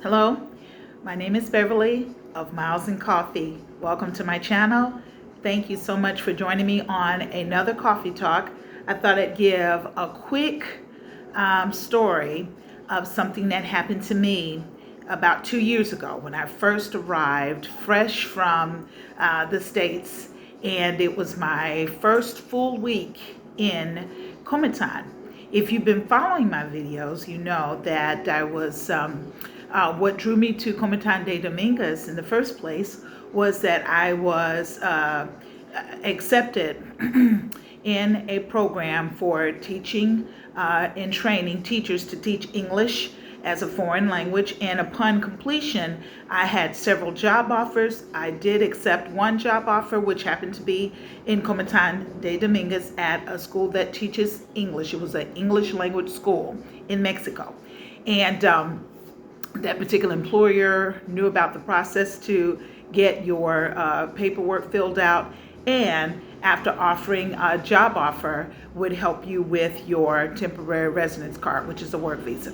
Hello, my name is Beverly of Miles and Coffee. Welcome to my channel. Thank you so much for joining me on another coffee talk. I thought I'd give a quick story of something that happened to me about 2 years ago when I first arrived fresh from the States, and it was my first full week in Comitan. If you've been following my videos, you know that I was what drew me to Comitan de Dominguez in the first place was that I was accepted in a program for teaching and training teachers to teach English as a foreign language, and upon completion I had several job offers. I did accept one job offer, which happened to be in Comitan de Dominguez at a school that teaches English. It was an English language school in Mexico, and that particular employer knew about the process to get your paperwork filled out, and after offering a job offer would help you with your temporary residence card, which is a work visa.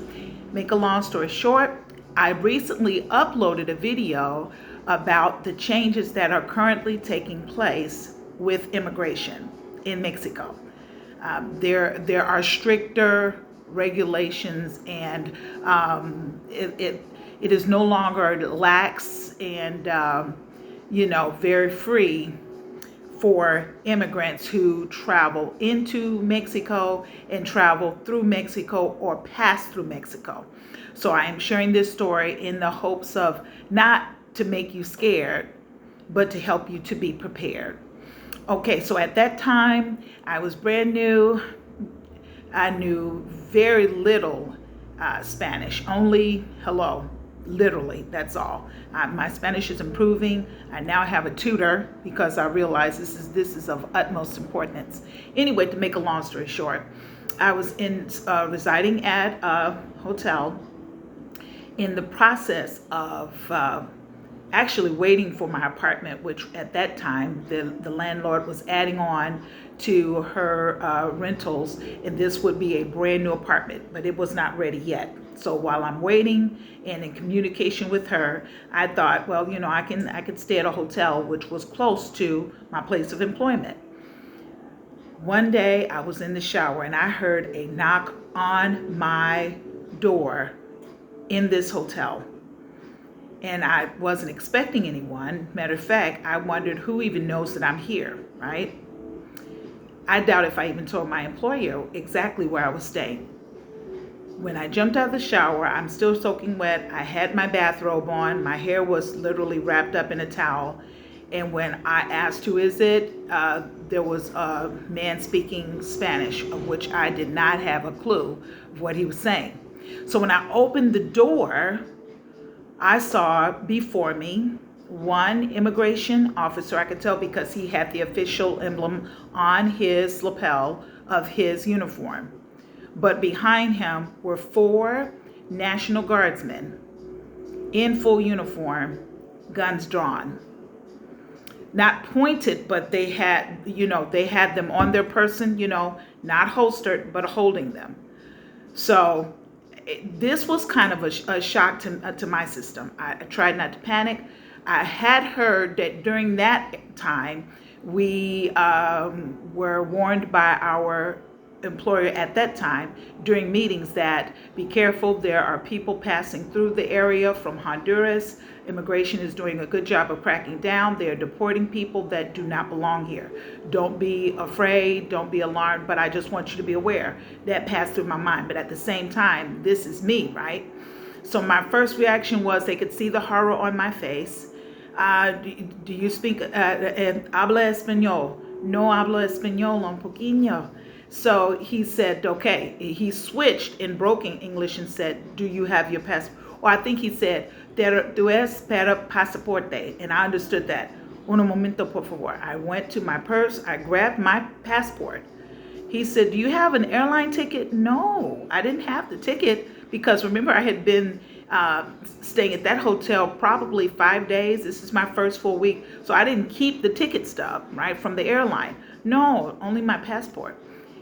Make a long story short, I recently uploaded a video about the changes that are currently taking place with immigration in Mexico. There are stricter regulations, and it is no longer lax and very free for immigrants who travel into Mexico and travel through Mexico or pass through Mexico. So I am sharing this story in the hopes of not to make you scared, but to help you to be prepared. Okay, so at that time, I was brand new. I knew very little Spanish, only hello, literally, that's all. My Spanish is improving. I now have a tutor because I realize this is of utmost importance. Anyway, to make a long story short, I was residing at a hotel in the process of actually waiting for my apartment, which at that time the landlord was adding on to her rentals, and this would be a brand new apartment, but it was not ready yet. So while I'm waiting and in communication with her, I thought, well, I could stay at a hotel which was close to my place of employment. One day I was in the shower and I heard a knock on my door in this hotel. And I wasn't expecting anyone. Matter of fact, I wondered who even knows that I'm here, right? I doubt if I even told my employer exactly where I was staying. When I jumped out of the shower, I'm still soaking wet. I had my bathrobe on. My hair was literally wrapped up in a towel. And when I asked who is it, there was a man speaking Spanish, of which I did not have a clue of what he was saying. So when I opened the door, I saw before me one immigration officer. I could tell because he had the official emblem on his lapel of his uniform. But behind him were 4 National Guardsmen in full uniform, guns drawn. Not pointed, but they had them on their person, not holstered, but holding them. So this was kind of a shock to my system. I tried not to panic. I had heard that during that time, we were warned by our employer at that time during meetings that be careful, there are people passing through the area from Honduras. Immigration is doing a good job of cracking down. They're deporting people that do not belong here. Don't be afraid, don't be alarmed, but I just want you to be aware. That passed through my mind, but at the same time, this is me, right? So my first reaction was they could see the horror on my face. Do you speak habla español? No habla español un poquito. So he said, okay. He switched in broken English and said, do you have your passport? Or I think he said, tu es para pasaporte. And I understood that. Un momento, por favor. I went to my purse. I grabbed my passport. He said, do you have an airline ticket? No, I didn't have the ticket because remember I had been staying at that hotel probably 5 days. This is my first full week. So I didn't keep the ticket stub, right, from the airline. No, only my passport.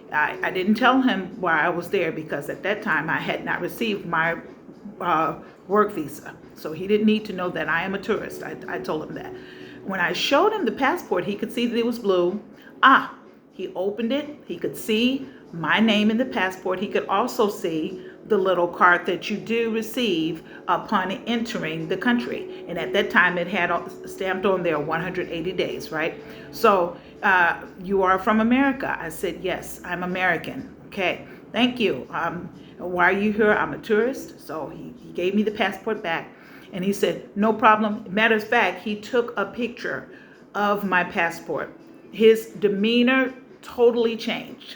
I didn't tell him why I was there because at that time I had not received my work visa. So he didn't need to know that I am a tourist. I told him that. When I showed him the passport, he could see that it was blue. He opened it. He could see my name in the passport. He could also see the little card that you do receive upon entering the country. And at that time, it had stamped on there 180 days, right? So you are from America. I said, yes, I'm American. Okay, thank you. Why are you here? I'm a tourist. So he gave me the passport back. And he said, no problem. Matter of fact, he took a picture of my passport. His demeanor totally changed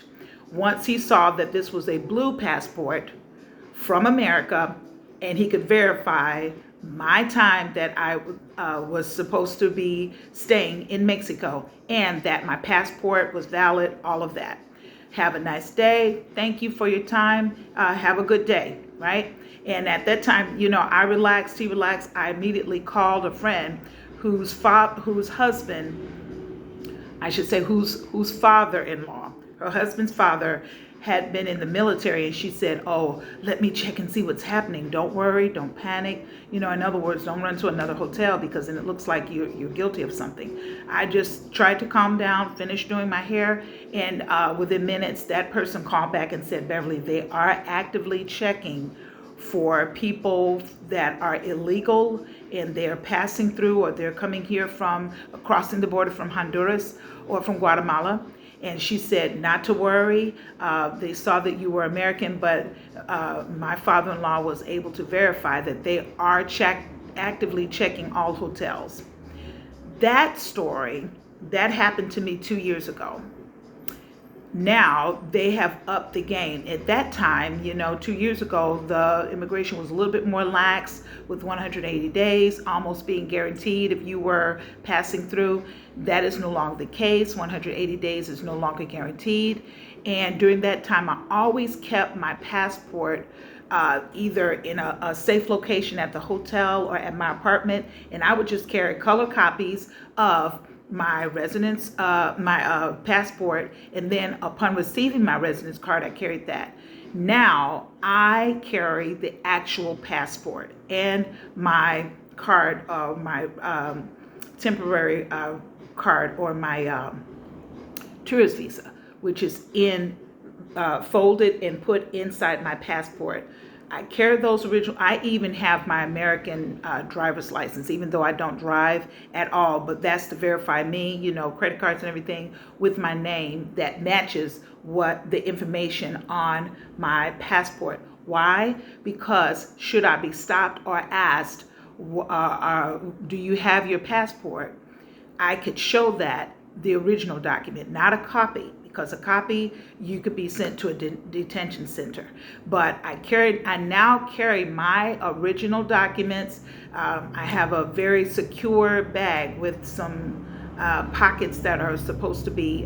once he saw that this was a blue passport from America, and he could verify my time that I was supposed to be staying in Mexico, and that my passport was valid, all of that. Have a nice day. Thank you for your time. Have a good day, right? And at that time, I relaxed, he relaxed. I immediately called a friend whose father-in-law, her husband's father, had been in the military, and she said, oh, let me check and see what's happening. Don't worry, don't panic. In other words, don't run to another hotel, because then it looks like you're guilty of something. I just tried to calm down, finished doing my hair, and within minutes, that person called back and said, Beverly, they are actively checking for people that are illegal, and they're passing through, or they're coming here from crossing the border from Honduras or from Guatemala. And she said not to worry. They saw that you were American, but my father-in-law was able to verify that they are actively checking all hotels. That story, that happened to me 2 years ago. Now they have upped the game. At that time, 2 years ago, the immigration was a little bit more lax, with 180 days almost being guaranteed if you were passing through. That is no longer the case. 180 days is no longer guaranteed. And during that time, I always kept my passport either in a safe location at the hotel or at my apartment. And I would just carry color copies of my residence, my passport, and then upon receiving my residence card, I carried that. Now I carry the actual passport and my card, my temporary card, or my tourist visa, which is folded and put inside my passport. I carry those original. I even have my American driver's license, even though I don't drive at all, but that's to verify me, credit cards and everything with my name that matches what the information on my passport. Why? Because should I be stopped or asked, do you have your passport? I could show that the original document, not a copy, because a copy you could be sent to a detention center. But I now carry my original documents. I have a very secure bag with some pockets that are supposed to be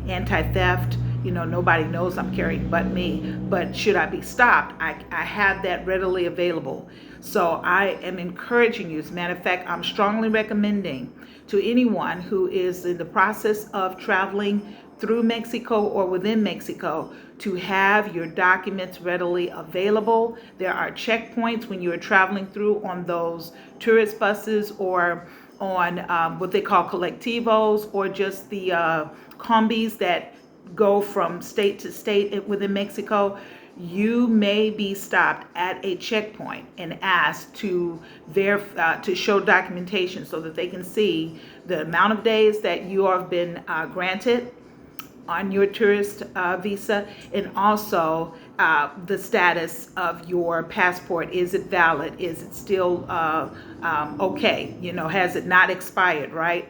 anti-theft. Nobody knows I'm carrying but me. But should I be stopped, I have that readily available. So I am encouraging you. As a matter of fact, I'm strongly recommending to anyone who is in the process of traveling through Mexico or within Mexico to have your documents readily available. There are checkpoints when you're traveling through on those tourist buses, or on what they call colectivos, or just the combis that go from state to state within Mexico. You may be stopped at a checkpoint and asked to show documentation so that they can see the amount of days that you have been granted on your tourist visa, and also the status of your passport. Is it valid? Is it still okay? Has it not expired, right?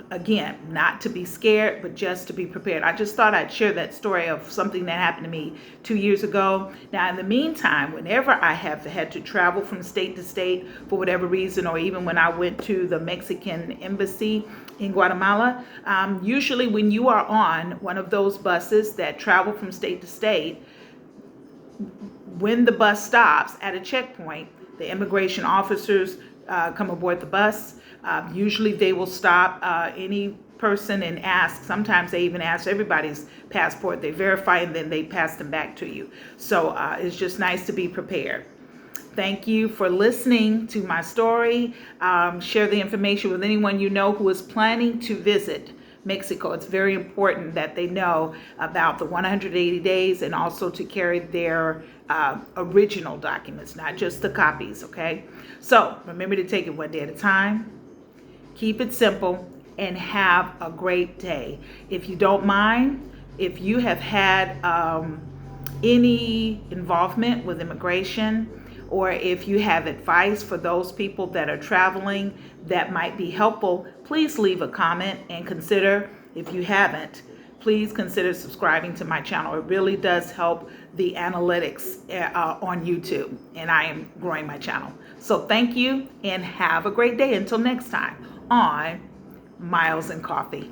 Again, not to be scared, but just to be prepared. I just thought I'd share that story of something that happened to me 2 years ago. Now, in the meantime, whenever I have had to travel from state to state for whatever reason, or even when I went to the Mexican embassy in Guatemala, usually when you are on one of those buses that travel from state to state, when the bus stops at a checkpoint, the immigration officers come aboard the bus. Usually they will stop any person and ask. Sometimes they even ask everybody's passport. They verify and then they pass them back to you. So it's just nice to be prepared. Thank you for listening to my story. Share the information with anyone you know who is planning to visit Mexico. It's very important that they know about the 180 days and also to carry their original documents, not just the copies, okay? So remember to take it one day at a time. Keep it simple and have a great day. If you don't mind, if you have had any involvement with immigration, or if you have advice for those people that are traveling that might be helpful, please leave a comment and consider, if you haven't, please consider subscribing to my channel. It really does help the analytics on YouTube, and I am growing my channel. So thank you and have a great day. Until next time on Miles and Coffee.